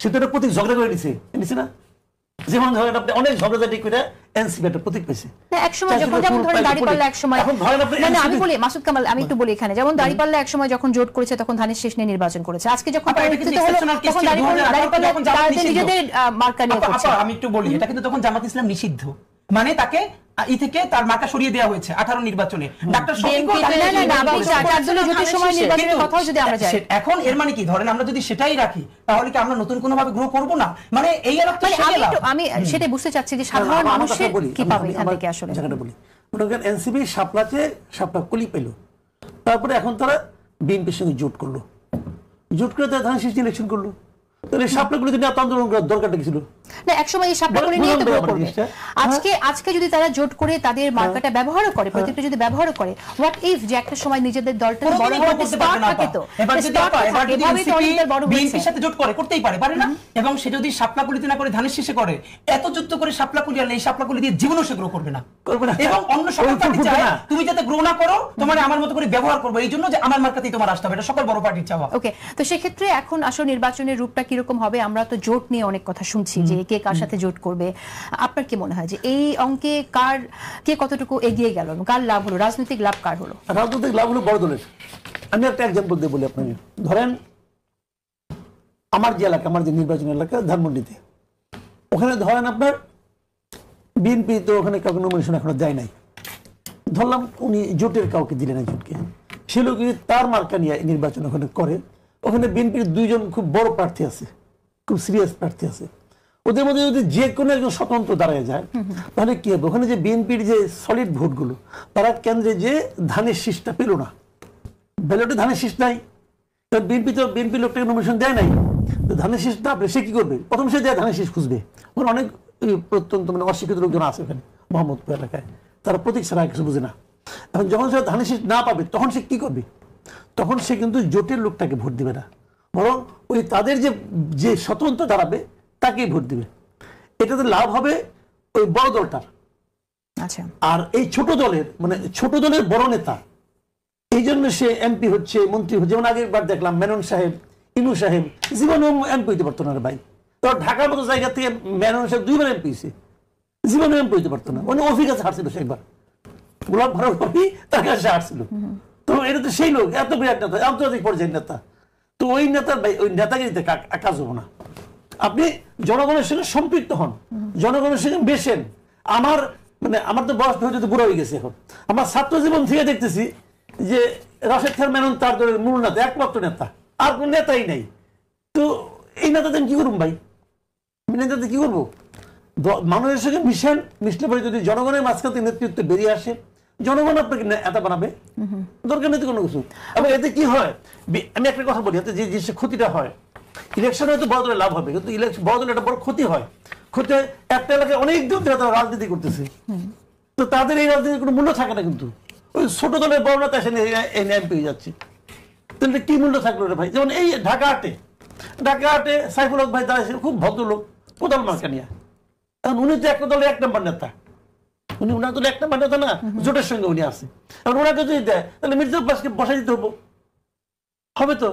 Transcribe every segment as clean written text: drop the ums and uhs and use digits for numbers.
সে তো একটা প্রতীক ঝগড়া করে নিছে না? যেমন ধরেন আপনি অনেক ঝগড়াঝাটি করে এনসিপি একটা প্রতীক পেয়েছে। একসময় যখন যেমন ধরেন দাঁড়িপাল্লা একসময়, আমি বলি মাসুদ কামাল, আমি একটু বলি এখানে, যেমন দাঁড়িপাল্লা একসময় যখন জোট করেছে তখন ধানের শীষ নিয়ে নির্বাচন করেছে। আজকে যখন তখন দাঁড়িপাল্লা নিজেদের মার্কা নিয়ে করছে। আমি একটু বলি, এটা কিন্তু তখন জামাত ইসলাম নিষিদ্ধ, মানে তাকে থেকে তার মার্কা সরিয়ে দেওয়া হয়েছে 18 নির্বাচনে। ডাক্তার এখন এর মানে কি, ধরেন আমরা যদি সেটাই রাখি তাহলে কি আমরা নতুন কোনো ভাবে গ্রো করব না? মানে এই আমি সেটাই বুঝতে চাচ্ছি যে সাধারণ মানুষের কি পাবে এখান থেকে আসলে। জায়গাটা বলি, এনসিপি শাপলা কলি পেল, তারপরে এখন তারা বিএনপির সঙ্গে জোট করলো, জোট করে তারা ধানের শীষ ইলেকশন করলো। তাহলে শাপলাগুলো যদি এত আন্দোলন করার দরকারটা কি ছিল? না, একসময় এই শাপলাগুলো নিয়ে তো গ্রো করবে। আজকে যদি তারা জোট করে তাদের মার্কাটা ব্যবহারও করে, প্রত্যেকটা যদি ব্যবহারও করে, হোয়াট ইফ যে একটা সময় নিজেদের দলটা বড় হতে স্টার্ট থাকে, তো এবার যদি বিএনপির সাথে জোট করে, করতেই পারে না? এবং সে যদি শাপলাগুলিতে না করে ধানের শীষে করে, এত যুদ্ধ করে শাপলাগুলি আর এই শাপলাগুলি দিয়ে জীবনও সে গ্রো করবে না। এবং অন্য সকল পার্টি চায় তুমি যাতে গ্রো না করো, তোমার আমার মতো করে ব্যবহার করবো, এই জন্য যে আমার মার্কাতেই তোমার আসতে হবে, এটা সকল বড় পার্টির চাওয়া। ওকে, তো সেক্ষেত্রে এখন আসলে নির্বাচনের রূপটা কিরকম হবে? আমরা তো জোট নিয়ে অনেক কথা শুনছি যে কে কার সাথে জোট করবে। আপনার কি মনে হয় যে এই অঙ্কে কে কতটুকু এগিয়ে গেল, কার লাভ হলো, রাজনৈতিক লাভ কার হলো? রাজনৈতিক লাভ হলো বড় দলের। আমি একটা এক্সাম্পল দিয়ে বলি আপনাকে। ধরেন আমার যে এলাকা, আমার যে নির্বাচন এলাকা ধানমন্ডিতে, ওখানে ধরেন আপনার বিএনপি তো ওখানে কাউকে নমিনেশন এখনো দেয় নাই। ধরলাম উনি জোটের কাউকে দিলেন একজনকে, সে লোক তার মার্কা নিয়ে নির্বাচন ওখানে করে। ওখানে বিএনপির 2 জন খুব বড় প্রার্থী আছে, খুব সিরিয়াস প্রার্থী আছে। ওদের মধ্যে যদি যে কোনো একজন স্বতন্ত্র দাঁড়ায় যায় তাহলে কি হবে? ওখানে যে বিএনপির যে সলিড ভোটগুলো, তারা কেন্দ্রে যে ধানের শীষটা পেল না, ব্যালটে ধানের শীষ নাই, কারণ বিএনপি লোকটাকে নমিনেশন দেয় নাই। তো ধানের শীষ না পেলে সে কি করবে? প্রথম সে যায় ধানের শীষ খুঁজবে। ওখানে অনেক প্রত্যন্ত মানে অশিক্ষিত লোকজন আছে ওখানে মোহাম্মদপুর এলাকায়, তারা প্রতীক ছাড়া কিছু বুঝে না। এখন যখন সে ধানের শীষ না পাবে তখন সে কি করবে? তখন সে কিন্তু জোটের লোকটাকে ভোট দিবে না, বরং ওই তাদের যে স্বতন্ত্র দাঁড়াবে তাকেই ভোট দিবে। এটাতে লাভ হবে ওই বড় দলটার। আচ্ছা, আর এই ছোট দলের বড় নেতা, এই জন্য সে এমপি হচ্ছে, মন্ত্রী হচ্ছে। যেমন আগের দেখলাম মেনন সাহেব, ইনু সাহেব জীবনেও এমপি হইতে পারতো না ভাই। তো ঢাকার মতো জায়গা থেকে মেনন সাহেব 2 বার এমপি হয়েছে, জীবনেও এমপি হইতে পারতো না। মানে অফিস কাছে হারছিল সে একবার, গোলাপ ভাড়া কবি তার কাছে হারছিল। তো এটা তো সেই লোক, এত বিরাট নেতা, আন্তর্জাতিক পর্যায়ের নেতা। তো ওই নেতার ভাই ওই নেতাগিরিতে কাজ হবো না। আপনি জনগণের সঙ্গে সম্পৃক্ত হন, জনগণের সঙ্গে বেশেন। আমার তো বয়স হয়তো বুড়া হয়ে গেছে এখন। আমার ছাত্র জীবন থেকে দেখতেছি যে রাশেদ খান মেনন তার দলের মূল নেতা, একমাত্র নেতা, আর কোন নেতাই নাই। তো এই নেতাদের কি করবো ভাই? নেতাতে কি করবো? মানুষের সঙ্গে মিশলে পরে যদি জনগণের মাঝখান থেকে নেতৃত্ব বেরিয়ে আসে, জনগণ আপনাকে নেতা বানাবে, দরকার নেই কোনো কিছু। এবং এতে কি হয়, আমি একটা কথা বলি, এতে যে ক্ষতিটা হয়, ইলেকশনে হয়তো বড় দলের লাভ হবে, কিন্তু বড় দলের একটা বড় ক্ষতি হয়। ক্ষতি হয় একটা এলাকায় অনেক দিন ধরে তারা রাজনীতি করতেছে, তো তাদের এই রাজনীতির কোনো মূল্য থাকে না। কিন্তু ওই ছোট দলের বড় নেতা এসে এমপি হয়ে যাচ্ছে, তাহলে কি মূল্য থাকলো রে ভাই? যেমন এই ঢাকা হাটে সাইফুল হক ভাই দাঁড়িয়েছে, খুব ভদ্রলোক, কোদাল মার্কা নিয়ে। এখন উনি তো একটা দলের 1 নম্বর নেতা, উনার দলের 1 নম্বর নেতা না, জোটের সঙ্গে উনি আছে। এখন ওনাকে যদি দেয় তাহলে মির্জা আব্বাসকে বসাই দিতে হবে তো।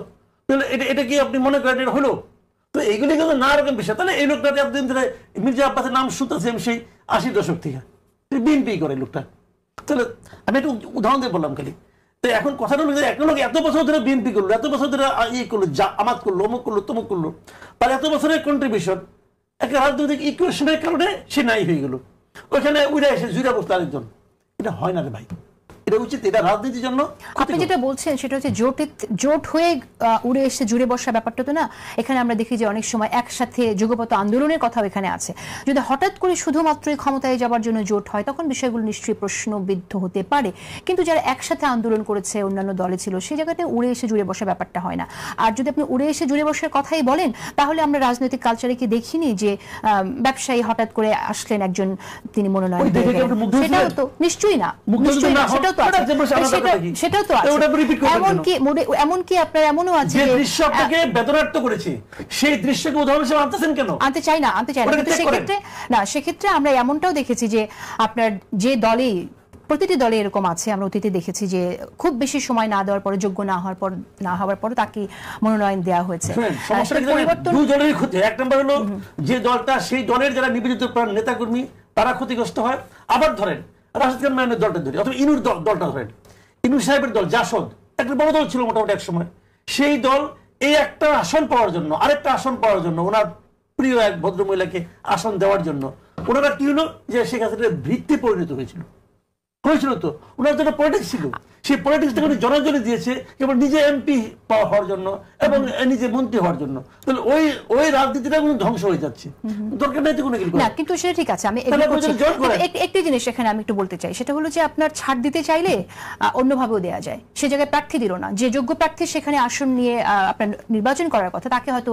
তাহলে এটা কি আপনি মনে করেন এটা হলো? তো এইগুলি কিন্তু না রকম বিষয়। তাহলে এই লোকটা এতদিন ধরে মির্জা আব্বাসের নাম শুনতেছে সেই 80 দশক থেকে, বিএনপি করে লোকটা। তাহলে আমি একটু উদাহরণ দিয়ে বললাম খালি। তো এখন কথাটা হলো একটা লোক এত বছর ধরে বিএনপি করলো, এত বছর ধরে ইয়ে করলো, আমাত করলো, অমুক করলো, তমুক করলো, তার এত বছরের কন্ট্রিবিউশন একটা রাজনৈতিক ইকুয়েশনের কারণে সে নাই হয়ে গেল। ওইখানে উড়ে এসে জুড়ে বসতে আরেকজন। এটা হয় না রে ভাই, এটা উচিত, এটা রাজনীতির জন্য। আপনি যেটা বলছেন সেটা হচ্ছে জোট হয়ে উড়ে এসে জুড়ে বসা ব্যাপারটা তো না। এখানে আমরা দেখি যে অনেক সময় একসাথে যুগপৎ আন্দোলনের কথাও এখানে আছে। যদি হঠাৎ করে শুধুমাত্রই ক্ষমতায় যাবার জন্য জোট হয় তখন বিষয়গুলো নিশ্চয়ই প্রশ্নবিদ্ধ হতে পারে, কিন্তু যারা একসাথে আন্দোলন করেছে, অন্যান্য দলে ছিল, সেই জায়গাতে উড়ে এসে জুড়ে বসা ব্যাপারটা হয় না। আর যদি আপনি উড়ে এসে জুড়ে বসার কথাই বলেন, তাহলে আমরা রাজনৈতিক কালচারে কি দেখিনি যে ব্যবসায়ী হঠাৎ করে আসলেন একজন, তিনি মনোনয়ন, সেটাও তো নিশ্চয়ই না, সেটাও তো আছে। এমনকি আপনার এমনও আছে যে দৃশ্যটাকে বেদনার্থ করেছে, সেই দৃশ্যকে উদাহরণ হিসেবে আনতেছেন কেন? আনতে চাই না। কিন্তু সেক্ষেত্রে আমরা এমনটাও দেখেছি যে আপনার যে দলে প্রতিটি দলে এরকম আছে, আমরা অতীতে দেখেছি যে খুব বেশি সময় না দেওয়ার পরে, যোগ্য না হওয়ার পর তাকে মনোনয়ন দেওয়া হয়েছে। দুই দলেরই ক্ষতি। এক নম্বর হলো যে দলটা, সেই দলের যারা নিবেদিত প্রাণ নেতাকর্মী তারা ক্ষতিগ্রস্ত হয়। আবার ধরেন রাশেদ খান মাইনের দলটা ধরি, অথবা ইনুর দলটা ধরেন, ইনু সাহেবের দল জাসদ একটা বড় দল ছিল মোটামুটি এক সময়। সেই দল এই একটা আসন পাওয়ার জন্য, আরেকটা আসন পাওয়ার জন্য, ওনার প্রিয় এক ভদ্রমহিলাকে আসন দেওয়ার জন্য ওনারা কি হলো যে শেখ হাসিনার ভিত্তি পরিণত হয়েছিল তো। ওনার যেটা পলিটিক্স ছিল, সেই পলিটিক্সটাকে উনি জনজনে দিয়েছে কেবল নিজে এমপি হওয়ার জন্য এবং নিজে মন্ত্রী হওয়ার জন্য। তাহলে ওই রাজনীতিটা ধ্বংস হয়ে যাচ্ছে, দরকার নাই তো কোনো কিছু না। কিন্তু সেটা ঠিক আছে, আমি একটি জিনিস এখানে আমি একটু বলতে চাই, সেটা হলো যে আপনার ছাড় দিতে চাইলে অন্যভাবেও দেওয়া যায়। সে জায়গায় প্রার্থী দিল না, যে যোগ্য প্রার্থী সেখানে আসন নিয়ে আপনার নির্বাচন করার কথা, তাকে হয়তো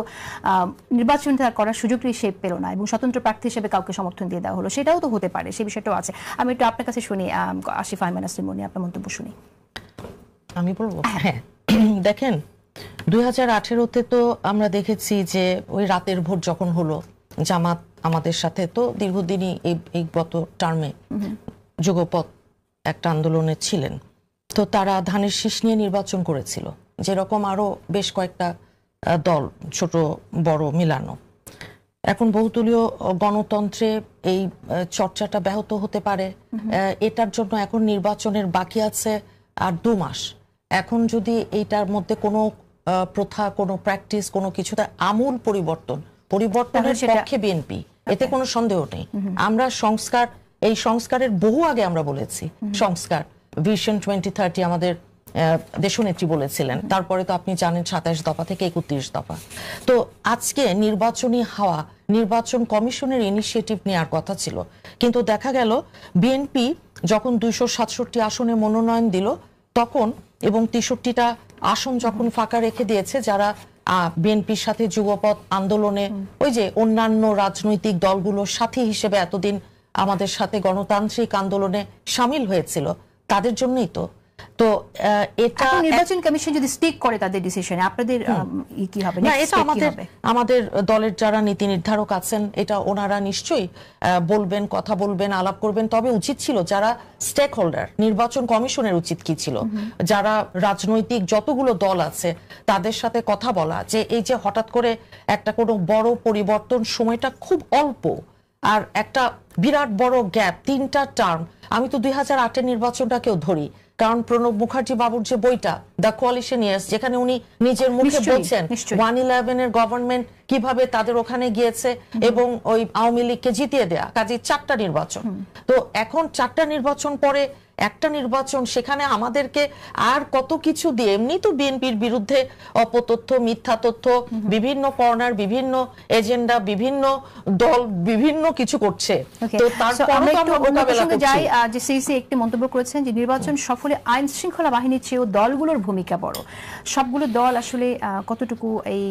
নির্বাচন করার সুযোগই সে পেল না এবং স্বতন্ত্র প্রার্থী হিসেবে কাউকে সমর্থন দিয়ে দেওয়া হলো। সেটাও তো হতে পারে, সেই বিষয়টাও আছে। আমি একটু আপনার কাছে শুনি, আসিফ আহমেদ নাসিমুনি, আপনার মন্তব্য শুনি। আমি বলবো, হ্যাঁ দেখেন 2018-তে তো আমরা দেখেছি যে ওই রাতের ভোট যখন হলো, জামাত আমাদের সাথে তো দীর্ঘদিনই এই গত টার্মে যুগপৎ একটা আন্দোলনে ছিলেন, তো তারা ধানের শীষ নিয়ে নির্বাচন করেছিল, যেরকম আরো বেশ কয়েকটা দল ছোট বড় মিলানো। এখন বহুদলীয় গণতন্ত্রে এই চর্চাটা ব্যাহত হতে পারে, এটার জন্য এখন নির্বাচনের বাকি আছে আর 2 মাস। এখন যদি এইটার মধ্যে কোনো প্রথা, কোনো প্র্যাকটিস, কোনো কিছুতে আমূল পরিবর্তনের পক্ষে বিএনপি, এতে কোনো সন্দেহ নেই। আমরা এই সংস্কারের বহু আগে আমরা বলেছি, সংস্কার ভিশন 2030 আমাদের দেশনেত্রী বলেছিলেন। তারপরে তো আপনি জানেন 27 দফা থেকে 31 দফা। তো আজকে নির্বাচনী হাওয়া, নির্বাচন কমিশনের ইনিশিয়েটিভ নেওয়ার কথা ছিল, কিন্তু দেখা গেল বিএনপি যখন 267 আসনে মনোনয়ন দিল তখন, এবং 63টা আসন যখন ফাঁকা রেখে দিয়েছে, যারা বিএনপির সাথে যুগপৎ আন্দোলনে ওই যে অন্যান্য রাজনৈতিক দলগুলোর সাথী হিসেবে এতদিন আমাদের সাথে গণতান্ত্রিক আন্দোলনে সামিল হয়েছিল, তাদের জন্যই তো এটা নির্বাচন কমিশন যদি স্টিক করে তাদের ডিসিশনে, আপনাদের কি হবে? না, এটা আমাদের দলের যারা নীতি নির্ধারক আছেন, এটা ওনারা নিশ্চয়ই বলবেন, কথা বলবেন, আলাপ করবেন। তবে উচিত ছিল যারা স্টেক হোল্ডার, নির্বাচন কমিশনের উচিত কি ছিল, যারা রাজনৈতিক যতগুলো দল আছে তাদের সাথে কথা বলা, যে এই যে হঠাৎ করে একটা কোনো বড় পরিবর্তন, সময়টা খুব অল্প, আর একটা বিরাট বড় গ্যাপ, 3টা টার্ম। আমি তো 2008-এর নির্বাচনটাকেও ধরি, কারণ প্রণব মুখার্জি বাবুর যে বইটা দ্য কোয়ালিশন ইয়ার্স, যেখানে উনি নিজের মুখে বলছেন 111-এর গভর্নমেন্ট কিভাবে তাদের ওখানে গিয়েছে এবং ওই আওয়ামী লীগকে জিতিয়ে দেয়া, কাজে 4টা নির্বাচন। তো এখন 4টা নির্বাচন পরে একটা নির্বাচন, সেখানে আমাদেরকে আর কত কিছু দিয়ে, এমনি তো বিএনপির বিরুদ্ধে অপতথ্য, মিথ্যা তথ্য, বিভিন্ন কর্নার, বিভিন্ন এজেন্ডা, বিভিন্ন দল বিভিন্ন কিছু করছে। তো যে সিসি একটি মন্তব্য করেছেন যে নির্বাচন সফলে আইন শৃঙ্খলা বাহিনীর চেয়েও দলগুলোর ভূমিকা বড়। সবগুলো দল আসলে কতটুকু এই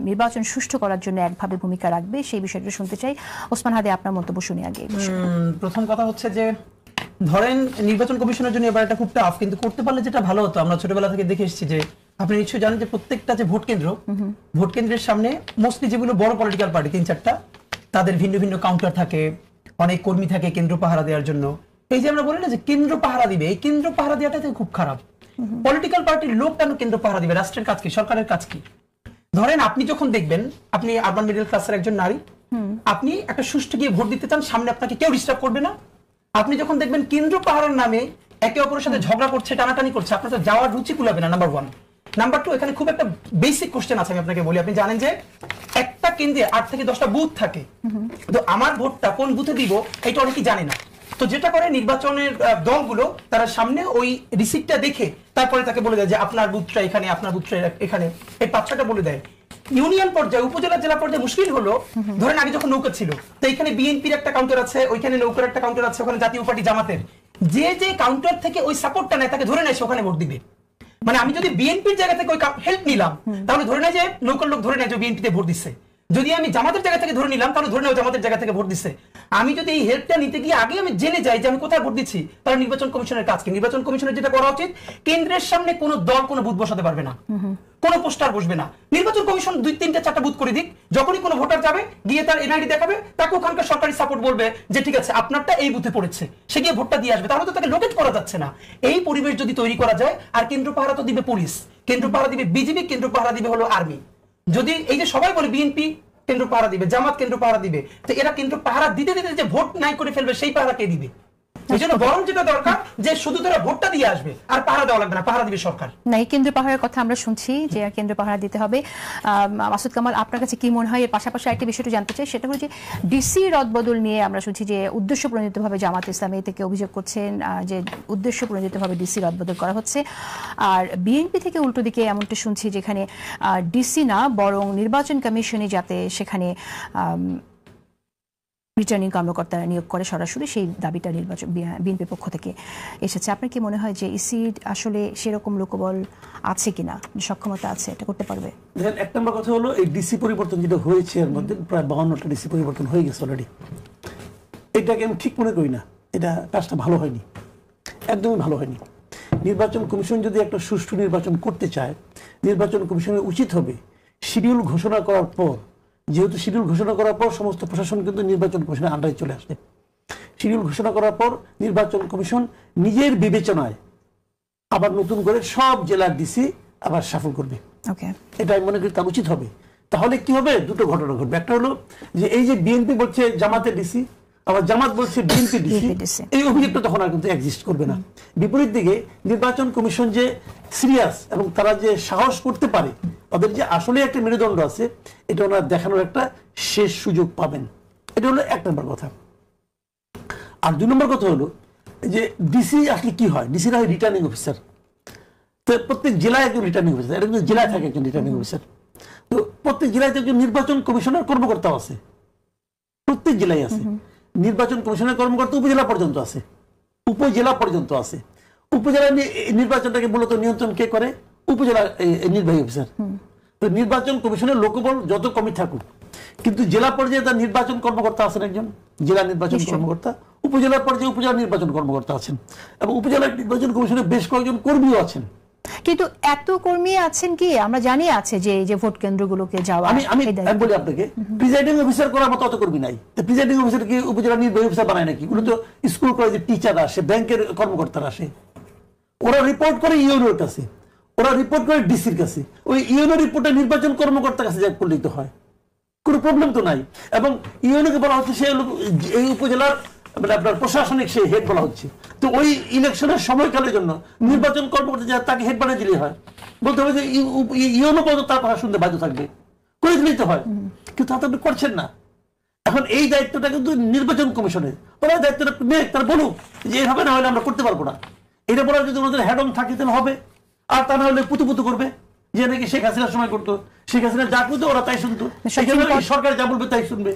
নির্বাচন সুষ্ঠু করার জন্য একভাবে ভূমিকা রাখবে, সেই বিষয়টা শুনতে চাই। ওসমান হাদি, আপনার মন্তব্য শুনি আগে। প্রথম কথা হচ্ছে যে ধরেন নির্বাচন কমিশনের জন্য এবার এটা খুব টাফ, কিন্তু করতে পারলে যেটা ভালো হতো। আমরা ছোটবেলা থেকে দেখে এসেছি যে, আপনি নিশ্চয়ই জানেন যে প্রত্যেকটা যে ভোট কেন্দ্রের সামনে মোস্টলি যেগুলো বড় পলিটিক্যাল পার্টি 3-4টা, তাদের ভিন্ন ভিন্ন কাউন্টার থাকে, অনেক কর্মী থাকে কেন্দ্র পাহারা দেওয়ার জন্য। এই যে আমরা বলি না যে কেন্দ্র পাহারা দিবে, এই কেন্দ্র পাহারা দেওয়াটা খুব খারাপ। পলিটিক্যাল পার্টির লোক কেন কেন্দ্র পাহারা দিবে? রাষ্ট্রের কাজ কি, সরকারের কাজ কি? ধরেন আপনি যখন দেখবেন, আপনি আরবান মিডল ক্লাসের একজন নারী, আপনি একটা সুষ্ঠু গিয়ে ভোট দিতে চান, সামনে আপনাকে কেউ ডিস্টার্ব করবে না। আপনি যখন দেখবেন কেন্দ্র পাহারার নামে একে অপরের সাথে ঝগড়া করছে, টানাটানি করছে, আপনার তো যাওয়ার রুচি কুলাবে না, নাম্বার 1। নাম্বার 2, এখানে খুব একটা বেসিক কোশ্চেন আছে, আমি আপনাকে বলি। আপনি জানেন যে একটা কেন্দ্রে 8 থেকে 10টা বুথ থাকে, তো আমার ভোটটা কোন বুথে দিব এটা অনেকেই জানে না। তো যেটা করে নির্বাচনের দলগুলো, তারা সামনে ওই রিসিপ্টটা দেখে তারপরে তাকে বলে দেয় যে আপনার বুথটা এখানে, আপনার বুথটা এখানে, এই 5-6টা বলে দেয়। ইউনিয়ন পর্যায়ে, উপজেলা, জেলা পর্যায়ে মুশকিল হলো, ধরেন আগে যখন নৌকা ছিল, তো এখানে বিএনপির একটা কাউন্টার আছে, ওইখানে নৌকার একটা কাউন্টার আছে, ওখানে জাতীয় পার্টি জামাতের, যে কাউন্টার থেকে ওই সাপোর্টটা নেয় তাকে ধরে নেয় সে ওখানে ভোট দিবে। মানে আমি যদি বিএনপির জায়গা থেকে ওই হেল্প নিলাম, তাহলে ধরে নেয় যে নৌকার লোক ধরে নেয় যে বিএনপিতে ভোট দিচ্ছে। যদি আমি জামাতের জায়গা থেকে ধরে নিলাম তাহলে ধরে নাও জামাতের জায়গা থেকে ভোট দিচ্ছে। আমি যদি এই হেল্পটা নিতে গিয়ে আগে আমি জেনে যাই যে আমি কোথায় ভোট দিচ্ছি, তাহলে নির্বাচন কমিশনের কাজ কি? নির্বাচন কমিশনের যেটা করা উচিত, কেন্দ্রের সামনে কোনো দল কোনো বুথ বসাতে পারবে না, কোনো পোস্টার বসবে না। নির্বাচন কমিশন 2, 3, 4টা বুথ করে দিক, যখনই কোনো ভোটার যাবে গিয়ে তার এনআইডি দেখাবে, তাকে ওখানকার সরকারি সাপোর্ট বলবে যে ঠিক আছে আপনারটা এই বুথে পড়েছে, সে গিয়ে ভোটটা দিয়ে আসবে। তাহলে তো তাকে লোকেট করা যাচ্ছে না। এই পরিবেশ যদি তৈরি করা যায়, আর কেন্দ্র পাহারা তো দিবে পুলিশ, কেন্দ্র পাহারা দিবে বিজিবি, কেন্দ্র পাহারা দিবে হলো আর্মি। যদি এই যে সবাই বলে বিএনপি কেন্দ্র পাহারা দিবে, জামাত কেন্দ্র পাহারা দিবে, তো এরা কেন্দ্র পাহারা দিতে দিতে যে ভোট নাই করে ফেলবে, সেই পাহারা কে দিবে? এই জন্য বরং যেটা দরকার যে শুধু তারা ভোটটা দিয়ে আসবে, আর পাহারা দেওয়া লাগবে না, পাহারা দিবে সরকার। না, এই কেন্দ্র পাহারার কথা আমরা শুনছি যে কেন্দ্র পাহারা দিতে হবে। মাসুদ কামাল, আপনার কাছে কি মনে হয়? এর পাশাপাশি আরেকটি বিষয়টা জানতে চাই, সেটা হলো যে ডিসি রদবদল নিয়ে আমরা শুনছি যে উদ্দেশ্য প্রণোদিতভাবে জামাত ইসলামী থেকে অভিযোগ করছেন যে উদ্দেশ্য প্রণোদিতভাবে ডিসি রদবদল করা হচ্ছে। আর বিএনপি থেকে উল্টো দিকে এমনটা শুনছি যেখানে ডিসি না বরং নির্বাচন কমিশনে যাতে সেখানে রিটার্নিং কর্মকর্তারা নিয়োগ করে সরাসরি, সেই দাবিটা নির্বাচন বিএনপির পক্ষ থেকে এসেছে। আপনার কি মনে হয় যে ইসি আসলে সেরকম লোকবল আছে কিনা, সক্ষমতা আছে, এটা করতে পারবে? দেখেন, এক নম্বর কথা হলো এই ডিসি পরিবর্তন যেটা হয়েছে, এর মধ্যে প্রায় 52টা ডিসি পরিবর্তন হয়ে গেছে অলরেডি। এটাকে আমি ঠিক মনে করি না, এটা কাজটা ভালো হয়নি, একদমই ভালো হয়নি। নির্বাচন কমিশন যদি একটা সুষ্ঠু নির্বাচন করতে চায়, নির্বাচন কমিশনের উচিত হবে শিডিউল ঘোষণা করার পর, যেহেতু শিডিউল ঘোষণা করার পর সমস্ত প্রশাসন কিন্তু নির্বাচন কমিশনের আন্ডারে চলে আসবে, শিডিউল ঘোষণা করার পর নির্বাচন কমিশন নিজের বিবেচনায় আবার নতুন করে সব জেলার ডিসি আবার শাফল করবে। এটা আমি মনে করি তার উচিত হবে। তাহলে কি হবে, দুটো ঘটনা ঘটবে। একটা হলো যে এই যে বিএনপি বলছে জামাতের ডিসি, আবার জামাত বলছে বিএনপি ডিসি, এই অভিযোগটা তখন আর কিন্তু এক্সিস্ট করবে না। বিপরীত দিকে নির্বাচন কমিশন যে সিরিয়াস এবং তারা যে সাহস করতে পারে, তাদের যে আসলে একটা মেরুদণ্ড আছে, এটা ওনারা দেখানোর একটা শেষ সুযোগ পাবেন। এটা হলো এক নম্বর কথা। আর 2 নম্বর কথা হলো যে ডিসি আসলে কি হয়, ডিসিরা হয় রিটার্নিং অফিসার। তো প্রত্যেক জেলায় একজন রিটার্নিং অফিসার, এটা কিন্তু জেলায় থাকে একজন রিটার্নিং অফিসার। তো প্রত্যেক জেলায় একজন নির্বাচন কমিশনের কর্মকর্তাও আছে, প্রত্যেক জেলায় আছে নির্বাচন কমিশনের কর্মকর্তা, উপজেলা পর্যন্ত আছে, উপজেলা পর্যন্ত আছে। উপজেলা নির্বাচনটাকে মূলত নিয়ন্ত্রণ কে করে? উপজেলা নির্বাহী অফিসার। তো নির্বাচন কমিশনের লোকবল যত কমই থাকুক, কিন্তু জেলা পর্যায়ে তার নির্বাচন কর্মকর্তা আছেন একজন, জেলা নির্বাচন কর্মকর্তা। উপজেলা পর্যায়ে উপজেলা নির্বাচন কর্মকর্তা আছেন, এবং উপজেলা নির্বাচন কমিশনের বেশ কয়েকজন কর্মীও আছেন। কিন্তু এত কর্মী আছেন কি আমরা জানি আছে যে ভোট কেন্দ্রগুলোকে যাওয়া। আমি বলি আপনাকে, প্রিজাইডিং অফিসার করার মতো অত কর্মী নাই। প্রিজাইডিং অফিসার কি উপজেলা নির্বাহী অফিসার বানায় নাকি? ওগুলো তো স্কুল কলেজের টিচার আসে, ব্যাংকের কর্মকর্তারা আসে, ওরা রিপোর্ট করে ইউনোর কাছে, ওরা রিপোর্ট করে ডিসির কাছে, ওই ইউনো রিপোর্টে নির্বাচন কর্মকর্তার কাছে যা করলেই তো হয়, কোনো প্রবলেম তো নাই। এবং ইউনোকে বলা হচ্ছে সে এই উপজেলার মানে আপনার প্রশাসনিক সেই হেড বলা হচ্ছে। তো ওই ইলেকশনের সময়কালের জন্য নির্বাচন কর্মকর্তা যা তাকে হেড বানিয়ে দিলেই হয়। বলতে হবে যে ইউনো পর্যন্ত তার কথা শুনতে বাধ্য থাকবে, করে দিলেই তো হয়। কিন্তু তা তো আপনি করছেন না। এখন এই দায়িত্বটা কিন্তু নির্বাচন কমিশনের, ওরা দায়িত্বটা নেই, তারা বলুক যে এইভাবে না হলে আমরা করতে পারবো না। এটা বলার যদি ওনাদের হেড অন থাকে তাহলে হবে, আর তা না হলে পুতু করবে যে নাকি শেখ হাসিনার সময় করতো, শেখ হাসিনা যা করতো ওরা তাই শুনতো, সরকার যা বলবে তাই শুনবে।